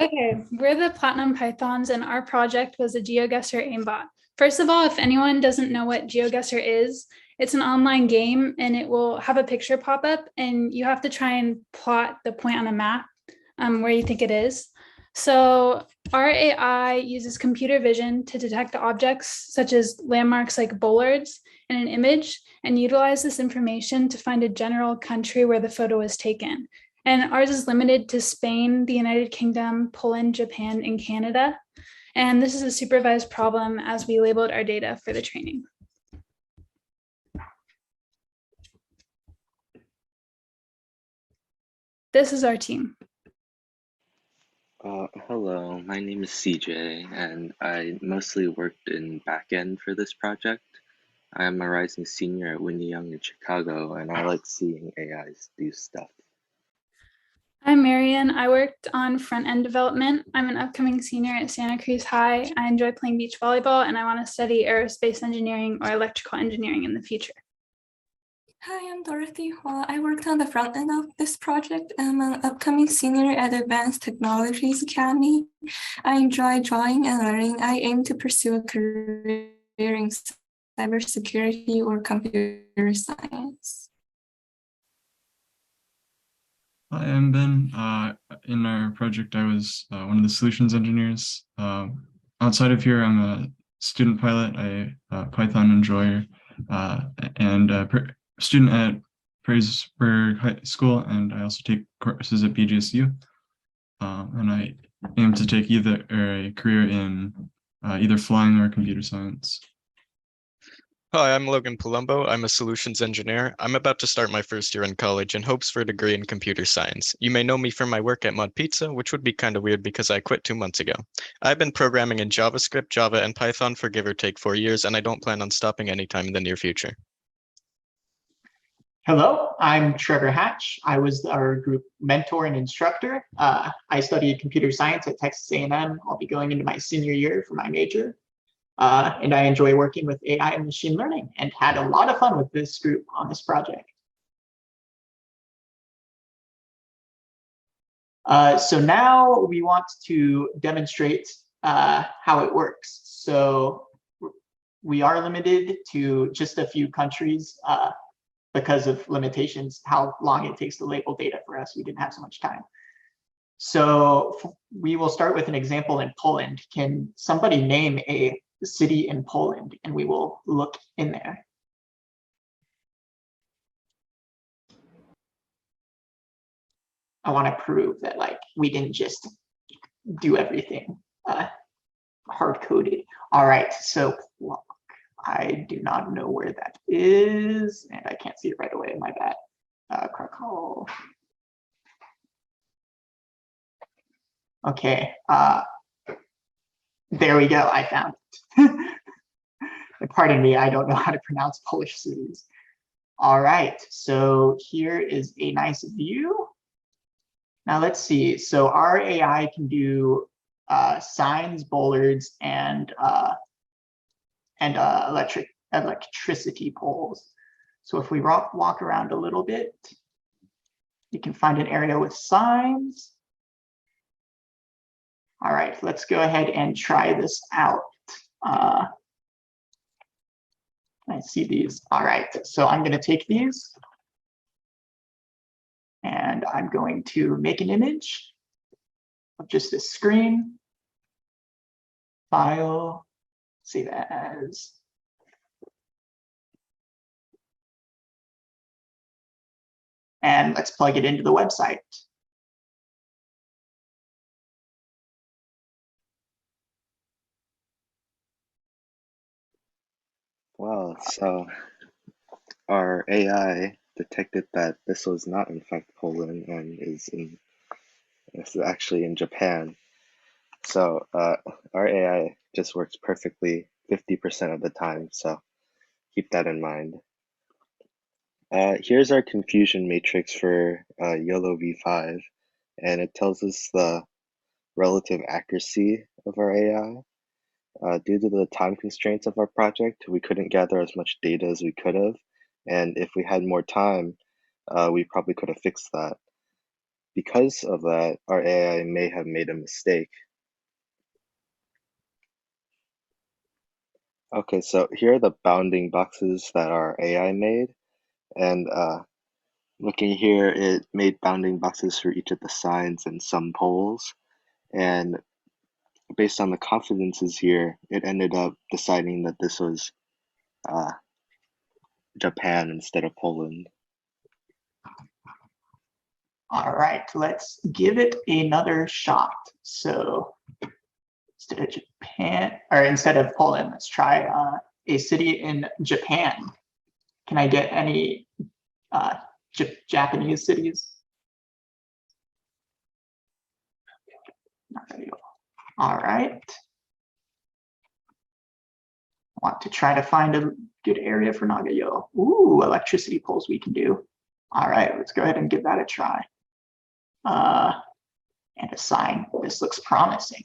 Okay, we're the Platinum Pythons, and our project was a GeoGuessr aimbot. First of all, if anyone doesn't know what GeoGuessr is, it's an online game and it will have a picture pop up, and you have to try and plot the point on a map where you think it is. So, our AI uses computer vision to detect objects such as landmarks like bollards in an image and utilize this information to find a general country where the photo was taken. And ours is limited to Spain, the United Kingdom, Poland, Japan, and Canada. And this is a supervised problem as we labeled our data for the training. This is our team. Hello, my name is CJ, and I mostly worked in backend for this project. I am a rising senior at Winnie Young in Chicago, and I like seeing AIs do stuff. I'm Marion. I worked on front end development. I'm an upcoming senior at Santa Cruz High. I enjoy playing beach volleyball, and I want to study aerospace engineering or electrical engineering in the future. Hi, I'm Dorothy Hua. I worked on the front end of this project. I'm an upcoming senior at Advanced Technologies Academy. I enjoy drawing and learning. I aim to pursue a career in cybersecurity or computer science. Hi, I'm Ben. In our project, I was one of the solutions engineers. Outside of here, I'm a student pilot, a Python enjoyer, and student at Perrysburg High School, and I also take courses at BGSU. And I aim to take either a career in either flying or computer science. Hi, I'm Logan Palumbo. I'm a solutions engineer. I'm about to start my first year in college in hopes for a degree in computer science. You may know me from my work at Mud Pizza, which would be kind of weird because I quit 2 months ago. I've been programming in JavaScript, Java, and Python for give or take 4 years, and I don't plan on stopping anytime in the near future. Hello, I'm Trever Hatch. I was our group mentor and instructor. I studied computer science at Texas A&M. I'll be going into my senior year for my major. And I enjoy working with AI and machine learning and had a lot of fun with this group on this project. So now we want to demonstrate how it works. So we are limited to just a few countries because of limitations, how long it takes to label data for us. We didn't have so much time. So we will start with an example in Poland. Can somebody name a city in Poland? And we will look in there. I want to prove that we didn't just do everything hard-coded. All right, so I do not know where that is, and I can't see it right away, my bad. Krakow. Okay, there we go, I found it. Pardon me, I don't know how to pronounce Polish cities. All right, so here is a nice view. Now let's see, so our AI can do signs, bollards, and electricity poles. So if we walk around a little bit, you can find an area with signs. All right, let's go ahead and try this out. I see these. All right, so I'm going to take these and I'm going to make an image of just this screen, file, save as. And let's plug it into the website. Wow, so our AI detected that this was not in fact Poland and this is actually in Japan. So our AI just works perfectly 50% of the time, so keep that in mind. Here's our confusion matrix for YOLO v5, and it tells us the relative accuracy of our AI. Due to the time constraints of our project, we couldn't gather as much data as we could have, and if we had more time, we probably could have fixed that. because of that, our AI may have made a mistake. Okay, so here are the bounding boxes that our AI made. And looking here, it made bounding boxes for each of the signs and some poles. And based on the confidences here, it ended up deciding that this was Japan instead of Poland. All right, let's give it another shot. So instead of Japan, or instead of Poland, let's try a city in Japan. Can I get any Japanese cities? All right. Want to try to find a good area for Nagayo. Ooh, electricity poles we can do. All right, let's go ahead and give that a try. And a sign. This looks promising.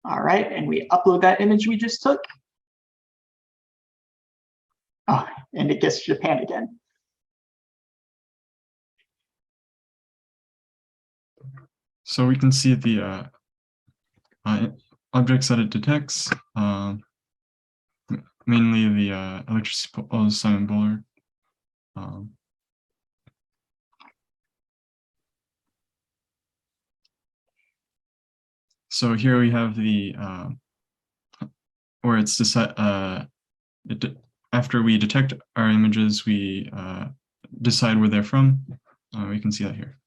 All right, and we upload that image we just took. Oh, and it gets Japan again. So we can see the objects that it detects, mainly the electricity poles, Simon Bullard. So here we have the where it's after we detect our images, we decide where they're from. We can see that here.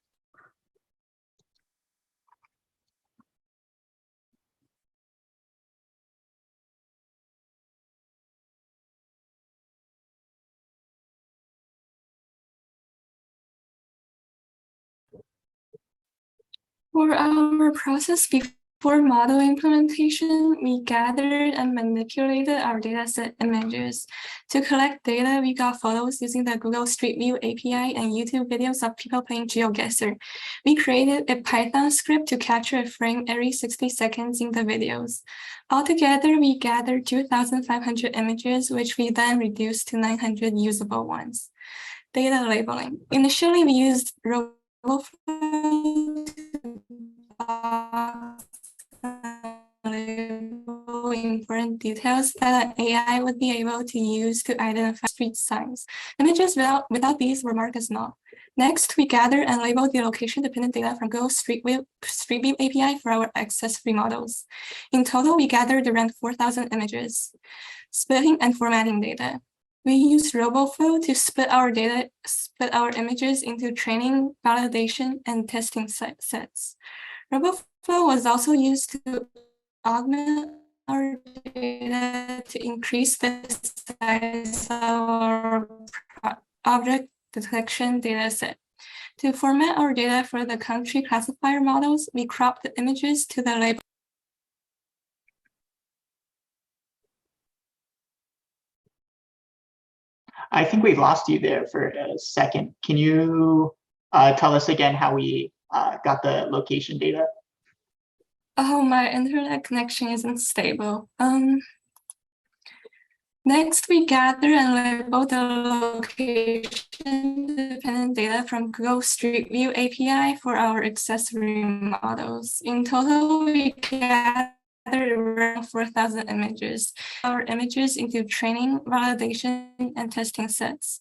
For our process before model implementation, we gathered and manipulated our dataset images. To collect data, we got photos using the Google Street View API and YouTube videos of people playing GeoGuessr. We created a Python script to capture a frame every 60 seconds in the videos. Altogether, we gathered 2,500 images, which we then reduced to 900 usable ones. Data labeling. Initially, we used important details that an AI would be able to use to identify street signs. Images without these were marked as null. Next, we gathered and labeled the location-dependent data from Google Street View API for our accessory models. In total, we gathered around 4,000 images. Splitting and formatting data. We use RoboFlow to split our images into training, validation, and testing sets. RoboFlow was also used to augment our data to increase the size of our object detection dataset. To format our data for the country classifier models, we cropped the images to the label. I think we lost you there for a second. Can you tell us again how we got the location data? Oh, my internet connection isn't stable. Next, we gather and label the location-dependent data from Google Street View API for our accessory models. In total, we gathered around 4,000 images. Our images into training, validation, and testing sets.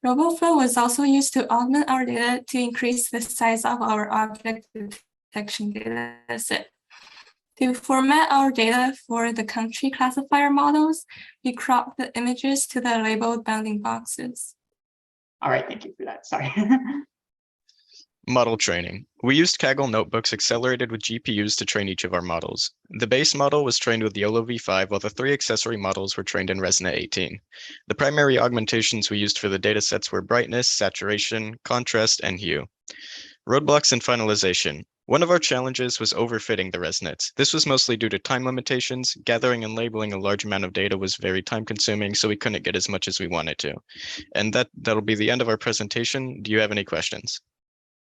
RoboFlow was also used to augment our data to increase the size of our object detection dataset. To format our data for the country classifier models, we cropped the images to the labeled bounding boxes. All right, thank you for that. Sorry. Model training. We used Kaggle notebooks accelerated with GPUs to train each of our models. The base model was trained with YOLO v5, while the 3 accessory models were trained in ResNet 18. The primary augmentations we used for the datasets were brightness, saturation, contrast, and hue. Roadblocks and finalization. One of our challenges was overfitting the ResNets. This was mostly due to time limitations. Gathering and labeling a large amount of data was very time consuming, so we couldn't get as much as we wanted to. And that'll be the end of our presentation. Do you have any questions?